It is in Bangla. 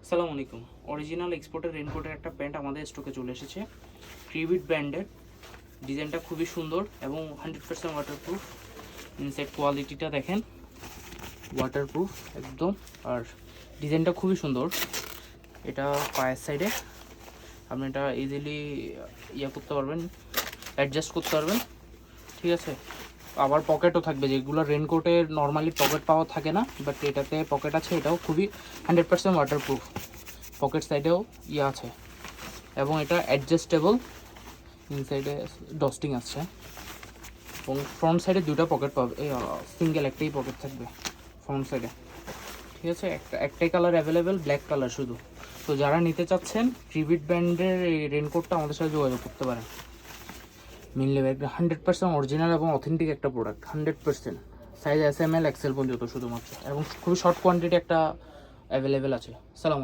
আসসালামু আলাইকুম। অরিজিনাল এক্সপোর্টের রেনকোটের একটা প্যান্ট আমাদের স্টকে চলে এসেছে। ট্রিবিট ব্র্যান্ডের, ডিজাইনটা খুবই সুন্দর এবং 100% ওয়াটারপ্রুফ। ইনসাইড কোয়ালিটিটা দেখেন, ওয়াটারপ্রুফ একদম। আর ডিজাইনটা খুবই সুন্দর। এটা পায়ের সাইডে আপনি এটা ইজিলি করতে পারবেন, অ্যাডজাস্ট করতে পারবেন, ঠিক আছে। আবার পকেটও থাকবে, যেগুলো রেনকোটের নর্মালি পকেট পাওয়া থাকে না, বাট এটাতে পকেট আছে। এটাও খুবই 100% ওয়াটারপ্রুফ। পকেট সাইডেও আছে এবং এটা অ্যাডজাস্টেবল। ইনসাইডে ডস্টিং আছে এবং ফ্রন্ট সাইডে দুটো পকেট পাবে, সিঙ্গেল একটাই পকেট থাকবে ফ্রন্ট সাইডে, ঠিক আছে। একটাই কালার অ্যাভেলেবেল, ব্ল্যাক কালার শুধু। তো যারা নিতে চাচ্ছেন ট্রিবিট ব্র্যান্ডের এই রেনকোটটা আমাদের সাথে যোগাযোগ করতে পারেন। মিললে 100% অরিজিনাল এবং অথেন্টিক একটা প্রোডাক্ট, 100%। সাইজ SML XL পর্যন্ত শুধুমাত্র, এবং খুবই শর্ট কোয়ান্টিটি একটা অ্যাভেলেবেল আছে। সালাম।